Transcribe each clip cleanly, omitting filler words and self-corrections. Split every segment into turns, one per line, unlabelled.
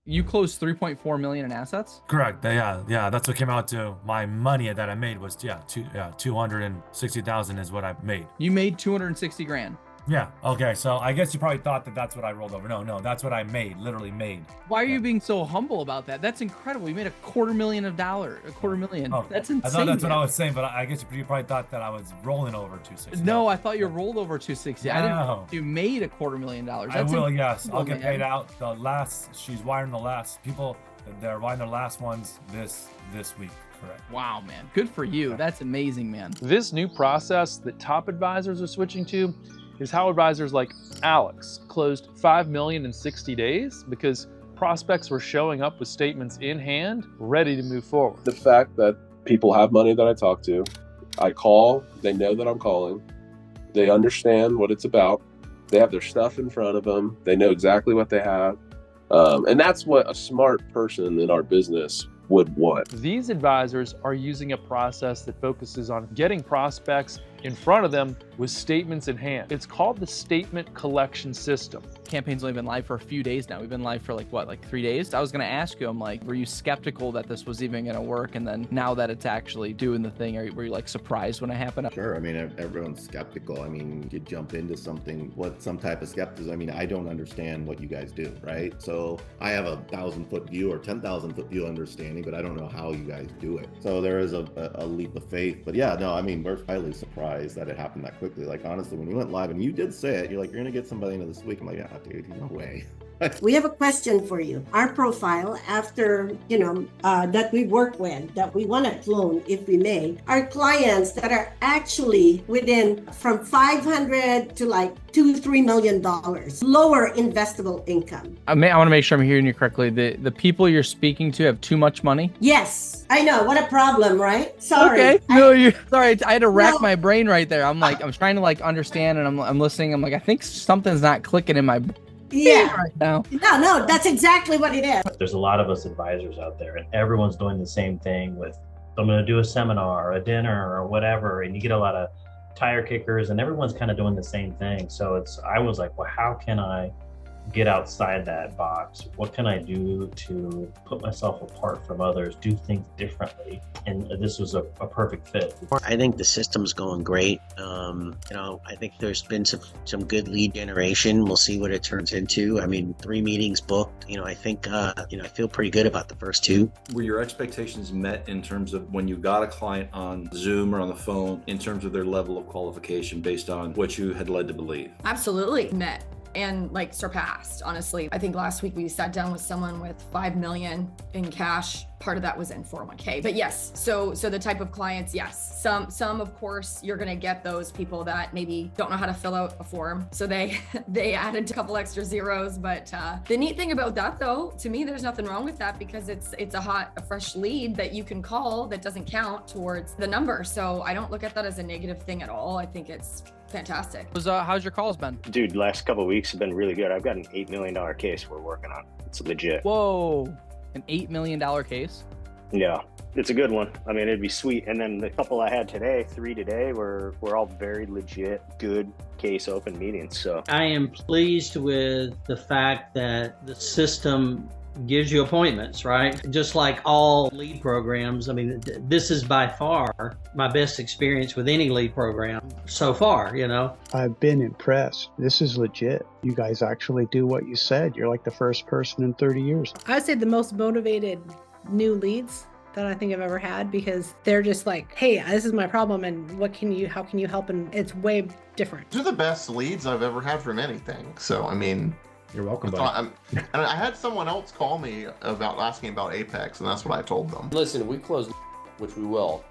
You closed 3.4 million in assets?
Correct. Yeah. That's what came out to. My money that I made was 260,000 is what I made.
You made 260 grand.
Yeah. Okay. So I guess you probably thought that that's what I rolled over. No, that's what I made. Literally made.
Why are you being so humble about that? That's incredible. You made $250,000.
Oh,
That's insane.
I thought that's what
man.
I was saying, but I guess you probably thought that I was rolling over 260.
No, I thought you rolled over 260. I didn't know you made $250,000.
I will, yes. I'll get
man.
paid out. She's wiring the last people. They're wiring their last ones this week. Correct.
Wow, man. Good for you. That's amazing, man.
This new process that top advisors are switching to is how advisors like Alex closed $5 million in 60 days because prospects were showing up with statements in hand, ready to move forward.
The fact that people have money that I talk to, I call, they know that I'm calling, they understand what it's about, they have their stuff in front of them, they know exactly what they have, and that's what a smart person in our business would want.
These advisors are using a process that focuses on getting prospects in front of them with statements in hand. It's called the statement collection system.
Campaign's only been live for a few days now. We've been live for like 3 days. I was going to ask you, I'm like, were you skeptical that this was even going to work? And then now that it's actually doing the thing, were you like surprised when it happened?
Sure. I mean, everyone's skeptical. I mean, you jump into something, some type of skepticism. I mean, I don't understand what you guys do, right? So I have a 1,000-foot view or 10,000-foot view understanding, but I don't know how you guys do it. So there is a leap of faith. But yeah, no, I mean, we're highly surprised that it happened that quickly. Like, honestly, when you went live and you did say it, you're like, you're going to get somebody into this week. I'm like, yeah, dude, no way.
We have a question for you. Our profile, after, that we work with, that we want to clone if we may, are clients that are actually within from 500 to like $2-3 million, lower investable income.
I want to make sure I'm hearing you correctly. The people you're speaking to have too much money?
Yes, I know. What a problem, right? Sorry.
Okay. No, you're sorry. I had to rack my brain right there. I'm trying to like understand, and I'm listening. I'm like, I think something's not clicking in my right now.
No, that's exactly what it is.
There's a lot of us advisors out there, and everyone's doing the same thing with, I'm going to do a seminar or a dinner or whatever, and you get a lot of tire kickers, and everyone's kind of doing the same thing. So I was like, well, how can I get outside that box? What can I do to put myself apart from others, do things differently? And this was a perfect fit.
I think the system's going great. I think there's been some good lead generation. We'll see what it turns into. I mean, 3 meetings booked. I think, I feel pretty good about the first 2.
Were your expectations met in terms of when you got a client on Zoom or on the phone, in terms of their level of qualification based on what you had led to believe?
Absolutely met. And surpassed, honestly. I think last week we sat down with someone with 5 million in cash. Part of that was in 401k. But yes, so the type of clients, yes. Some of course, you're gonna get those people that maybe don't know how to fill out a form. So they added a couple extra zeros. But the neat thing about that though, to me, there's nothing wrong with that because it's a fresh lead that you can call that doesn't count towards the number. So I don't look at that as a negative thing at all. I think it's fantastic.
How's your calls been?
Dude, last couple of weeks have been really good. I've got an $8 million case we're working on. It's legit.
Whoa, an $8 million case?
Yeah, it's a good one. I mean, it'd be sweet. And then the couple I had today, 3 today, were all very legit, good case open meetings. So
I am pleased with the fact that the system gives you appointments, right? Just like all lead programs. I mean, this is by far my best experience with any lead program so far,
I've been impressed. This is legit. You guys actually do what you said. You're like the first person in 30 years.
I would say the most motivated new leads that I think I've ever had, because they're just like, hey, this is my problem and how can you help? And it's way different.
These are the best leads I've ever had from anything. So, I mean,
you're welcome, buddy.
And I had someone else call me about asking about Apex, and that's what I told them.
Listen, we closed, which we will.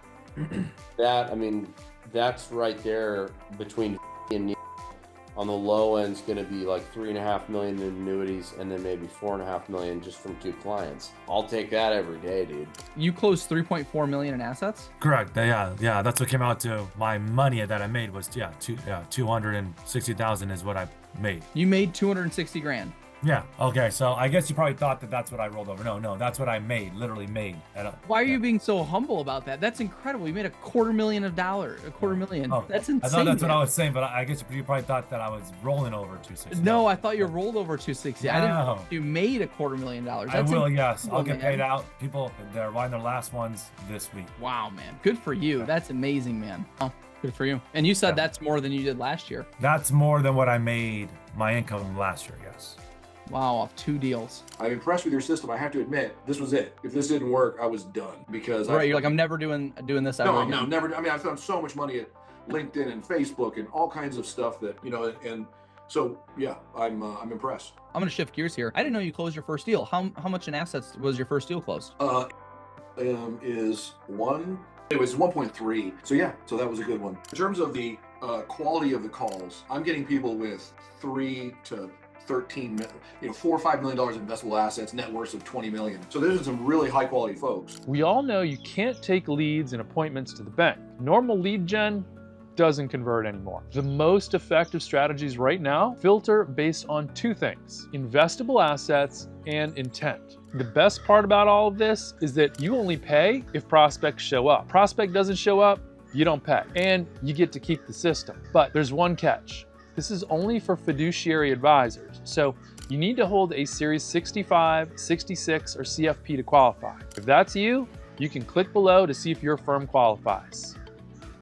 That's right there between and on the low end is going to be like 3.5 million in annuities, and then maybe 4.5 million just from 2 clients. I'll take that every day, dude.
You closed 3.4 million in assets?
Correct. Yeah. That's what came out to. My money that I made was 260,000 is what I made.
You made 260 grand.
Yeah. Okay. So I guess you probably thought that that's what I rolled over. No, that's what I made. Literally made.
Why are you being so humble about that? That's incredible. You made $250,000. $250,000.
Oh,
That's insane.
I thought that's what
man.
I was saying, but I guess you probably thought that I was rolling over 260.
No, I thought you rolled over 260. I didn't know
No.
you made $250,000.
I will. Yes, I'll
incredible,
get
man.
paid out. People, they're buying their last ones this week.
Wow, man. Good for you. That's amazing, man. Oh, good for you. And you said that's more than you did last year.
That's more than what I made my income last year. Yes.
Wow, off 2 deals.
I'm impressed with your system. I have to admit, this was it. If this didn't work, I was done because
Right, you're like, I'm never doing this ever again.
No, never. I mean, I've found so much money at LinkedIn and Facebook and all kinds of stuff that, you know, and so yeah, I'm impressed.
I'm gonna shift gears here. I didn't know you closed your first deal. How much in assets was your first deal closed?
It was 1.3. So yeah, so that was a good one. In terms of the quality of the calls, I'm getting people with 3 to 13, $4 or $5 million investable assets, net worths of 20 million. So those are some really high quality folks.
We all know you can't take leads and appointments to the bank. Normal lead gen doesn't convert anymore. The most effective strategies right now filter based on 2 things: investable assets and intent. The best part about all of this is that you only pay if prospects show up. Prospect doesn't show up, you don't pay, and you get to keep the system. But there's one catch. This is only for fiduciary advisors, so you need to hold a Series 65, 66, or CFP to qualify. If that's you, you can click below to see if your firm qualifies.